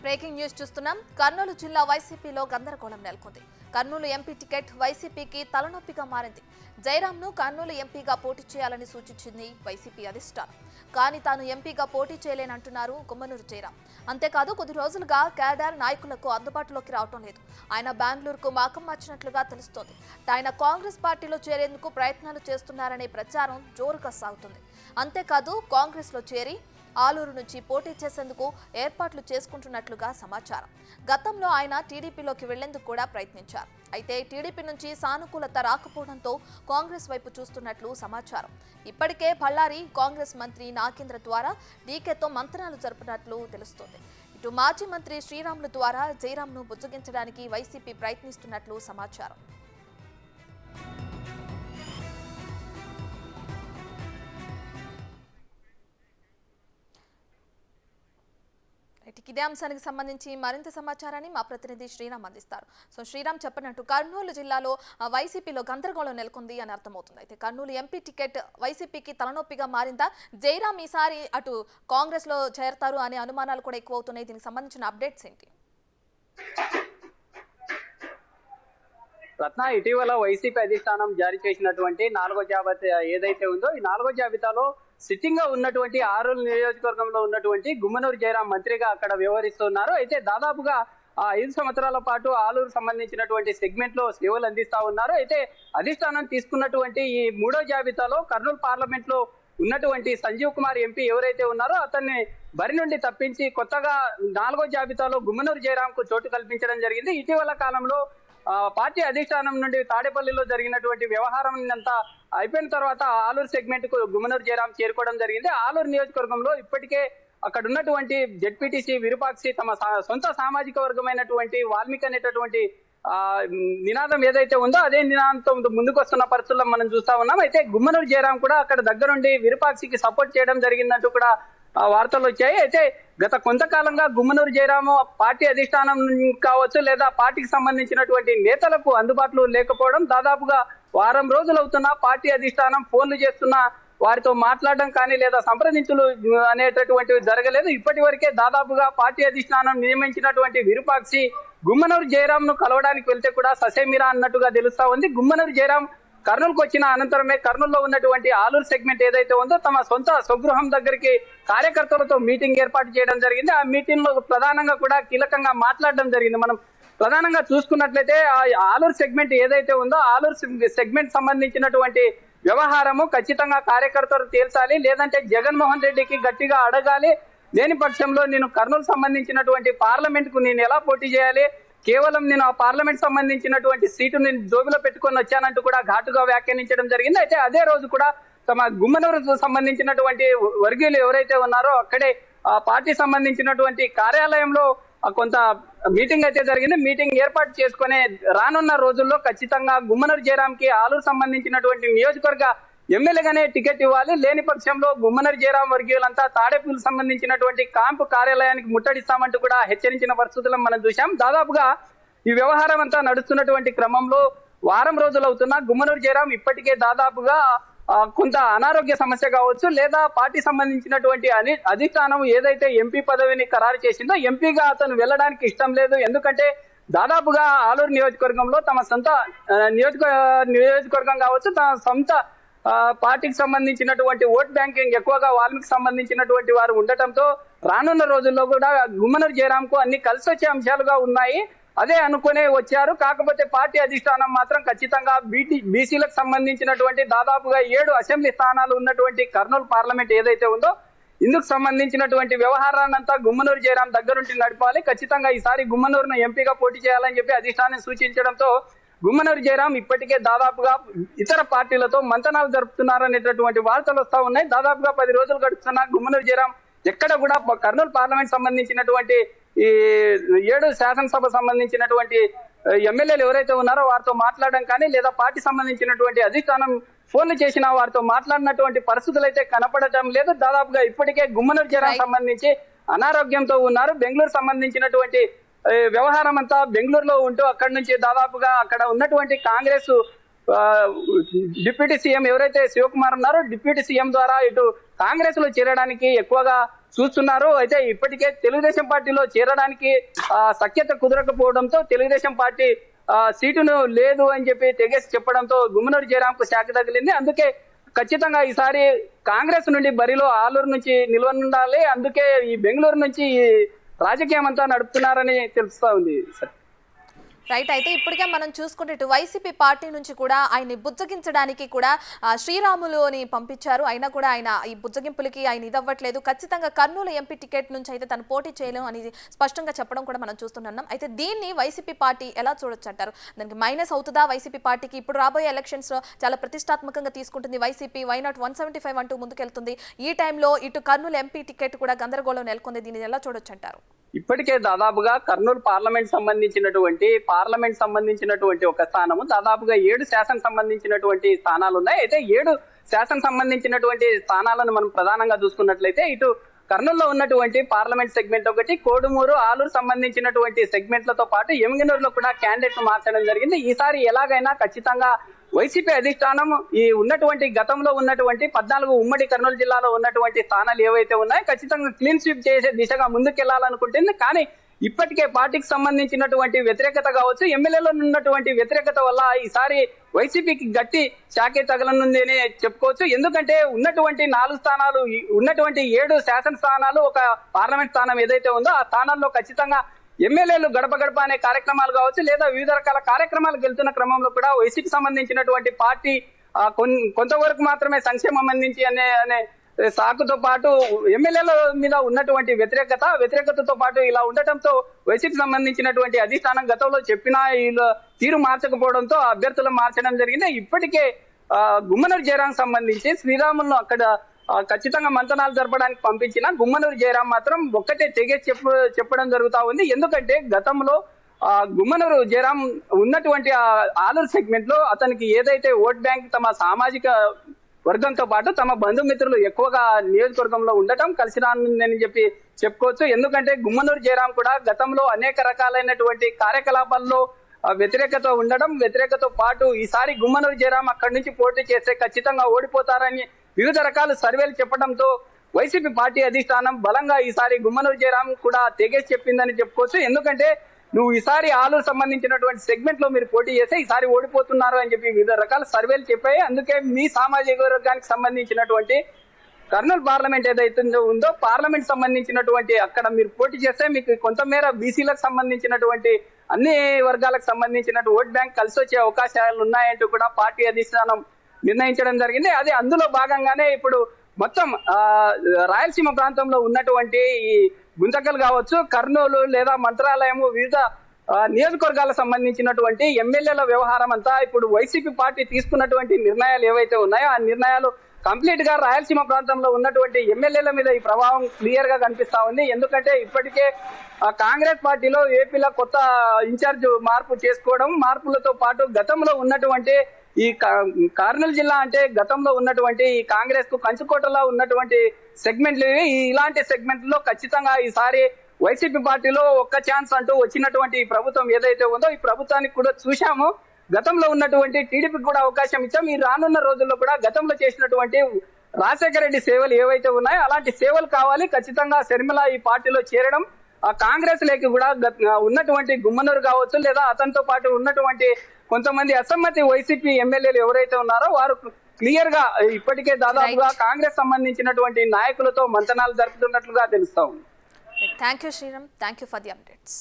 Breaking news చూస్తున్నాం. కర్నూలు జిల్లా వైసీపీలో గందరగోళం నెలకొంది. కర్నూలు ఎంపీ టికెట్ వైసీపీకి తలనొప్పిగా మారింది. జయరాంను కర్నూలు ఎంపీగా పోటీ చేయాలని సూచించింది వైసీపీ అధిష్టానం. కానీ తాను ఎంపీగా పోటీ చేయలేనంటున్నారు గుమ్మనూరు జయరాం. అంతేకాదు కొద్ది రోజులుగా కేడర్ నాయకులకు అందుబాటులోకి రావటం లేదు. ఆయన బెంగళూరుకు మాకం మార్చినట్లుగా తెలుస్తోంది. ఆయన కాంగ్రెస్ పార్టీలో చేరేందుకు ప్రయత్నాలు చేస్తున్నారనే ప్రచారం జోరుగా సాగుతుంది. అంతేకాదు కాంగ్రెస్లో చేరి ఆలూరు నుంచి పోటీ చేసేందుకు ఏర్పాట్లు చేసుకుంటున్నట్లుగా సమాచారం. గతంలో ఆయన టీడీపీలోకి వెళ్లేందుకు కూడా ప్రయత్నించారు. అయితే టీడీపీ నుంచి సానుకూలత రాకపోవడంతో కాంగ్రెస్ వైపు చూస్తున్నట్లు సమాచారం. ఇప్పటికే బళ్ళారి కాంగ్రెస్ మంత్రి నాగేంద్ర ద్వారా డీకేతో మంతనాలు జరుపుతున్నట్లు తెలుస్తోంది. ఇటు మాజీ మంత్రి శ్రీరాములు ద్వారా జయరాంను బుజ్జగించడానికి వైసీపీ ప్రయత్నిస్తున్నట్లు సమాచారం. ఇదే అంశానికి సంబంధించి మరింత సమాచారాన్ని మా ప్రతినిధి శ్రీరామ్ అందిస్తారు. సో శ్రీరామ్, చెప్పినట్టు కర్నూలు జిల్లాలో వైసీపీలో గందరగోళం నెలకొంది అని అర్థమవుతుంది. అయితే కర్నూలు ఎంపీ టికెట్ వైసీపీకి తలనొప్పిగా మారిందా? జయరాం ఈసారి అటు కాంగ్రెస్ లో చేరతారు అనే అనుమానాలు కూడా ఎక్కువ అవుతున్నాయి. దీనికి సంబంధించిన అప్డేట్స్ ఏంటి? రత్న, ఇటీవల వైసీపీ అధిష్టానం జారీ చేసినటువంటి 4వ జాబితా ఏదైతే ఉందో ఈ 4వ జాబితాలో సిట్టింగ్ గా ఉన్నటువంటి ఆరూరు నియోజకవర్గంలో ఉన్నటువంటి గుమ్మనూరు జయరాం మంత్రిగా అక్కడ వ్యవహరిస్తున్నారు. అయితే దాదాపుగా 5 సంవత్సరాల పాటు ఆలూరు సంబంధించినటువంటి సెగ్మెంట్ లో సేవలు అందిస్తా ఉన్నారు. అయితే అధిష్టానం తీసుకున్నటువంటి ఈ 3వ జాబితాలో కర్నూలు పార్లమెంట్ లో ఉన్నటువంటి సంజీవ్ కుమార్ ఎంపీ ఎవరైతే ఉన్నారో అతన్ని బరి నుండి తప్పించి కొత్తగా 4వ జాబితాలో గుమ్మనూరు జయరాం కు చోటు కల్పించడం జరిగింది. ఇటీవల కాలంలో పార్టీ అధిష్టానం నుండి తాడేపల్లిలో జరిగినటువంటి వ్యవహారం అంతా అయిపోయిన తర్వాత ఆలూరు సెగ్మెంట్ కు గుమ్మనూరు జయరాం చేరుకోవడం జరిగింది. ఆలూరు నియోజకవర్గంలో ఇప్పటికే అక్కడ ఉన్నటువంటి జెడ్పీటీసీ విరూపాక్షి తమ సొంత సామాజిక వర్గమైనటువంటి వాల్మీకి అనేటటువంటి నినాదం ఏదైతే ఉందో అదే నినాదంతో ముందుకు వస్తున్న పరిస్థితుల్లో మనం చూస్తా ఉన్నాం. అయితే గుమ్మనూరు జయరాం కూడా అక్కడ దగ్గరుండి విరూపాక్షికి సపోర్ట్ చేయడం జరిగిందంటూ కూడా వార్తలు వచ్చాయి. అయితే గత కొంతకాలంగా గుమ్మనూరు జయరాము పార్టీ అధిష్టానం కావచ్చు లేదా పార్టీకి సంబంధించినటువంటి నేతలకు అందుబాటులో లేకపోవడం, దాదాపుగా వారం రోజులు అవుతున్నా పార్టీ అధిష్టానం ఫోన్లు చేస్తున్నా వారితో మాట్లాడడం కానీ లేదా సంప్రదించులు అనేటటువంటివి జరగలేదు. ఇప్పటి వరకే దాదాపుగా పార్టీ అధిష్టానం నియమించినటువంటి విరూపాక్షి గుమ్మనూరు జయరాం ను కలవడానికి వెళ్తే కూడా ససేమిరా అన్నట్టుగా తెలుస్తా ఉంది. గుమ్మనూరు జయరాం కర్నూలుకు వచ్చిన అనంతరమే కర్నూలులో ఉన్నటువంటి ఆలూరు సెగ్మెంట్ ఏదైతే ఉందో తమ సొంత స్వగృహం దగ్గరికి కార్యకర్తలతో మీటింగ్ ఏర్పాటు చేయడం జరిగింది. ఆ మీటింగ్ లో ప్రధానంగా కూడా కీలకంగా మాట్లాడడం జరిగింది. మనం ప్రధానంగా చూసుకున్నట్లయితే ఆలూరు సెగ్మెంట్ ఏదైతే ఉందో ఆలూరు సెగ్మెంట్ సంబంధించినటువంటి వ్యవహారము ఖచ్చితంగా కార్యకర్తలు తేల్చాలి, లేదంటే జగన్మోహన్ రెడ్డికి గట్టిగా అడగాలి. లేని పక్షంలో నేను కర్నూలు సంబంధించినటువంటి పార్లమెంట్ కు నేను ఎలా పోటీ చేయాలి, కేవలం నేను ఆ పార్లమెంట్ సంబంధించినటువంటి సీటు నేను జోబులో పెట్టుకొని వచ్చానంటూ కూడా ఘాటుగా వ్యాఖ్యానించడం జరిగింది. అయితే అదే రోజు కూడా తమ గుమ్మనూరు సంబంధించినటువంటి వర్గీయులు ఎవరైతే ఉన్నారో అక్కడే పార్టీ సంబంధించినటువంటి కార్యాలయంలో కొంత మీటింగ్ అయితే జరిగింది. మీటింగ్ ఏర్పాటు చేసుకునే రానున్న రోజుల్లో ఖచ్చితంగా గుమ్మనూరు జయరాంకి ఆలూరు సంబంధించినటువంటి నియోజకవర్గ ఎమ్మెల్యేగానే టికెట్ ఇవ్వాలి. లేని పక్షంలో గుమ్మనూరు జయరాం వర్గీయులంతా తాడేపల్లికి సంబంధించినటువంటి క్యాంపు కార్యాలయానికి ముట్టడిస్తామంటూ కూడా హెచ్చరించిన పరిస్థితులను మనం చూసాం. దాదాపుగా ఈ వ్యవహారం అంతా నడుస్తున్నటువంటి క్రమంలో వారం రోజులు అవుతున్నా గుమ్మనూరు జయరాం ఇప్పటికే దాదాపుగా కొంత అనారోగ్య సమస్య కావచ్చు లేదా పార్టీ సంబంధించినటువంటి అధిష్టానం ఏదైతే ఎంపీ పదవిని ఖరారు చేసిందో ఎంపీగా అతను వెళ్ళడానికి ఇష్టం లేదు. ఎందుకంటే దాదాపుగా ఆలూరు నియోజకవర్గంలో తమ సొంత నియోజకవర్గం కావచ్చు, తమ సొంత పార్టీకి సంబంధించినటువంటి ఓట్ బ్యాంకింగ్ ఎక్కువగా వాల్మీకి సంబంధించినటువంటి వారు ఉండటంతో రానున్న రోజుల్లో కూడా గుమ్మనూరు జయరాం కు అన్ని కలిసి వచ్చే అంశాలుగా ఉన్నాయి. అదే అనుకునే వచ్చారు. కాకపోతే పార్టీ అధిష్టానం మాత్రం ఖచ్చితంగా బీసీలకు సంబంధించినటువంటి దాదాపుగా 7 అసెంబ్లీ స్థానాలు ఉన్నటువంటి కర్నూలు పార్లమెంట్ ఏదైతే ఉందో ఇందుకు సంబంధించినటువంటి వ్యవహారాన్నంతా గుమ్మనూరు జయరాం దగ్గరుండి నడపాలి, ఖచ్చితంగా ఈసారి గుమ్మనూరును ఎంపీగా పోటీ చేయాలని చెప్పి అధిష్టానం సూచించడంతో గుమ్మనూరు జయరాం ఇప్పటికే దాదాపుగా ఇతర పార్టీలతో మంతనాలు జరుపుతున్నారనేటటువంటి వార్తలు వస్తా ఉన్నాయి. దాదాపుగా 10 రోజులు గడుపుతున్న గుమ్మనూరు జయరాం ఎక్కడ కూడా కర్నూలు పార్లమెంట్ సంబంధించినటువంటి ఈ 7 శాసనసభ సంబంధించినటువంటి ఎమ్మెల్యేలు ఎవరైతే ఉన్నారో వారితో మాట్లాడడం కానీ లేదా పార్టీ సంబంధించినటువంటి అధిష్టానం ఫోన్లు చేసిన వారితో మాట్లాడినటువంటి పరిస్థితులు అయితే కనపడటం లేదు. దాదాపుగా ఇప్పటికే గుమ్మనూరు జయరాం సంబంధించి అనారోగ్యంతో ఉన్నారు. బెంగళూరు సంబంధించినటువంటి వ్యవహారం అంతా బెంగళూరులో ఉంటూ అక్కడి నుంచి దాదాపుగా అక్కడ ఉన్నటువంటి కాంగ్రెస్ డిప్యూటీ సీఎం ఎవరైతే శివకుమార్ ఉన్నారో డిప్యూటీ సీఎం ద్వారా ఇటు కాంగ్రెస్ లో చేరడానికి ఎక్కువగా చూస్తున్నారు. అయితే ఇప్పటికే తెలుగుదేశం పార్టీలో చేరడానికి సఖ్యత కుదరకపోవడంతో తెలుగుదేశం పార్టీ సీటును లేదు అని చెప్పి తెగేసి చెప్పడంతో గుమ్మనూరు జయరాంకు శాఖ తగిలింది. అందుకే ఖచ్చితంగా ఈసారి కాంగ్రెస్ నుండి బరిలో ఆలూరు నుంచి నిలవనుండాలి. అందుకే ఈ బెంగళూరు నుంచి ఈ రాజకీయం అంతా నడుపుతున్నారని తెలుస్తా ఉంది సార్. రైట్. అయితే ఇప్పటికే మనం చూసుకుంటే ఇటు వైసీపీ పార్టీ నుంచి కూడా ఆయన్ని బుజ్జగించడానికి కూడా శ్రీరాములుని పంపించారు. అయినా కూడా ఆయన ఈ బుజ్జగింపులకి ఆయన ఇదవ్వట్లేదు. ఖచ్చితంగా కర్నూలు ఎంపీ టికెట్ నుంచి అయితే తను పోటీ చేయలేము అని స్పష్టంగా చెప్పడం కూడా మనం చూస్తున్నాం. అయితే దీన్ని వైసీపీ పార్టీ ఎలా చూడొచ్చు అంటారు? దానికి మైనస్ అవుతుందా వైసీపీ పార్టీకి? ఇప్పుడు రాబోయే ఎలక్షన్స్ లో చాలా ప్రతిష్టాత్మకంగా తీసుకుంటుంది వైసీపీ. వైనాట్ 175 అంటూ ముందుకెళ్తుంది. ఈ టైంలో ఇటు కర్నూలు ఎంపీ టికెట్ కూడా గందరగోళం నెలకొంది. దీన్ని ఎలా చూడొచ్చు అంటారు? ఇప్పటికే దాదాపుగా కర్నూలు పార్లమెంట్ సంబంధించినటువంటి ఒక స్థానము, దాదాపుగా 7 శాసన సంబంధించినటువంటి స్థానాలు ఉన్నాయి. అయితే 7 శాసన సంబంధించినటువంటి స్థానాలను మనం ప్రధానంగా చూసుకున్నట్లయితే ఇటు కర్నూలులో ఉన్నటువంటి పార్లమెంట్ సెగ్మెంట్ ఒకటి, కోడుమూరు, ఆలూరు సంబంధించినటువంటి సెగ్మెంట్లతో పాటు ఎమ్మిగనూరులో కూడా క్యాండిడేట్ మార్చడం జరిగింది. ఈసారి ఎలాగైనా ఖచ్చితంగా వైసీపీ అధిష్టానం ఈ ఉన్నటువంటి గతంలో ఉన్నటువంటి 14 ఉమ్మడి కర్నూలు జిల్లాలో ఉన్నటువంటి స్థానాలు ఏవైతే ఉన్నాయో ఖచ్చితంగా క్లీన్ స్వీప్ చేసే దిశగా ముందుకెళ్లాలనుకుంటుంది. కానీ ఇప్పటికే పార్టీకి సంబంధించినటువంటి వ్యతిరేకత కావచ్చు, ఎమ్మెల్యేలో ఉన్నటువంటి వ్యతిరేకత వల్ల ఈసారి వైసీపీకి గట్టి శాఖే తగలనుంది అని చెప్పుకోవచ్చు. ఎందుకంటే ఉన్నటువంటి 4 స్థానాలు, ఉన్నటువంటి 7 శాసన స్థానాలు, ఒక పార్లమెంట్ స్థానం ఏదైతే ఉందో ఆ స్థానాల్లో ఖచ్చితంగా ఎమ్మెల్యేలు గడప గడప అనే కార్యక్రమాలు కావచ్చు, లేదా వివిధ రకాల కార్యక్రమాలకు వెళ్తున్న క్రమంలో కూడా వైసీపీ సంబంధించినటువంటి పార్టీ కొంతవరకు మాత్రమే సంక్షేమం అందించి అనే సాకుతో పాటు ఎమ్మెల్యేల మీద ఉన్నటువంటి వ్యతిరేకతతో పాటు ఇలా ఉండటంతో వైసీపీ సంబంధించినటువంటి అధిష్టానం గతంలో చెప్పినా వీళ్ళు తీరు మార్చకపోవడంతో అభ్యర్థులను మార్చడం జరిగింది. ఇప్పటికే గుమ్మనూరు జయరాం సంబంధించి శ్రీరాములను అక్కడ ఖచ్చితంగా మంతనాలు జరపడానికి పంపించిన గుమ్మనూరు జయరాం మాత్రం ఒక్కటే తెగేసి చెప్పడం జరుగుతా ఉంది. ఎందుకంటే గతంలో గుమ్మనూరు జయరాం ఉన్నటువంటి ఆలూరు సెగ్మెంట్ లో అతనికి ఏదైతే ఓట్ బ్యాంక్ తమ సామాజిక వర్గంతో పాటు తమ బంధుమిత్రులు ఎక్కువగా నియోజకవర్గంలో ఉండటం కలిసి రానుందని చెప్పి చెప్పుకోవచ్చు. ఎందుకంటే గుమ్మనూరు జయరాం కూడా గతంలో అనేక రకాలైనటువంటి కార్యకలాపాల్లో వ్యతిరేకతో పాటు ఈసారి గుమ్మనూరు జయరాం అక్కడి నుంచి పోటీ చేస్తే ఖచ్చితంగా ఓడిపోతారని వివిధ రకాల సర్వేలు చెప్పడంతో వైసీపీ పార్టీ అధిష్టానం బలంగా ఈసారి గుమ్మనూరు జయరాం కూడా తెగేసి చెప్పిందని చెప్పుకోవచ్చు. ఎందుకంటే నువ్వు ఈసారి ఆలూరు సంబంధించినటువంటి సెగ్మెంట్ లో మీరు పోటీ చేస్తే ఈసారి ఓడిపోతున్నారు అని చెప్పి వివిధ రకాల సర్వేలు చెప్పాయి. అందుకే మీ సామాజిక వర్గానికి సంబంధించినటువంటి కర్నూలు పార్లమెంట్ ఏదైతే ఉందో పార్లమెంట్ సంబంధించినటువంటి అక్కడ మీరు పోటీ చేస్తే మీకు కొంతమేర బీసీలకు సంబంధించినటువంటి అన్ని వర్గాలకు సంబంధించినటువంటి ఓట్ బ్యాంక్ కలిసి వచ్చే అవకాశాలు ఉన్నాయంటూ కూడా పార్టీ అధిష్టానం నిర్ణయించడం జరిగింది. అదే అందులో భాగంగానే ఇప్పుడు మొత్తం రాయలసీమ ప్రాంతంలో ఉన్నటువంటి ఈ గుంతకల్ కావచ్చు, కర్నూలు లేదా మంత్రాలయము, వివిధ నియోజకవర్గాలకు సంబంధించినటువంటి ఎమ్మెల్యేల వ్యవహారం అంతా ఇప్పుడు వైసీపీ పార్టీ తీసుకున్నటువంటి నిర్ణయాలు ఏవైతే ఉన్నాయో ఆ నిర్ణయాలు కంప్లీట్ గా రాయలసీమ ప్రాంతంలో ఉన్నటువంటి ఎమ్మెల్యేల మీద ఈ ప్రభావం క్లియర్ గా కనిపిస్తా ఉంది. ఎందుకంటే ఇప్పటికే కాంగ్రెస్ పార్టీలో ఏపీలో కొత్త ఇన్ఛార్జ్ మార్పు చేసుకోవడం, మార్పులతో పాటు గతంలో ఉన్నటువంటి ఈ కర్నూలు జిల్లా అంటే గతంలో ఉన్నటువంటి ఈ కాంగ్రెస్ కు కంచుకోటలో ఉన్నటువంటి సెగ్మెంట్లు ఇలాంటి సెగ్మెంట్ లో ఖచ్చితంగా ఈసారి వైసీపీ పార్టీలో ఒక్క ఛాన్స్ అంటూ వచ్చినటువంటి ఈ ప్రభుత్వం ఏదైతే ఉందో ఈ ప్రభుత్వానికి కూడా చూశాము. గతంలో ఉన్నటువంటి టీడీపీకి కూడా అవకాశం ఇచ్చాం. ఈ రానున్న రోజుల్లో కూడా గతంలో చేసినటువంటి రాజశేఖర రెడ్డి సేవలు ఏవైతే ఉన్నాయో అలాంటి సేవలు కావాలి. ఖచ్చితంగా శర్మిల ఈ పార్టీలో చేరడం, ఆ కాంగ్రెస్ లేకి కూడా ఉన్నటువంటి గుమ్మనూరు కావచ్చు లేదా అతనితో పాటు ఉన్నటువంటి కొంతమంది అసమ్మతి వైసీపీ ఎమ్మెల్యేలు ఎవరైతే ఉన్నారో వారు క్లియర్ గా ఇప్పటికే దాదాపుగా కాంగ్రెస్ సంబంధించినటువంటి నాయకులతో మంతనాలు జరుపుతున్నట్లుగా తెలుస్తా ఉంది. Thank you Sriram, thank you for the updates.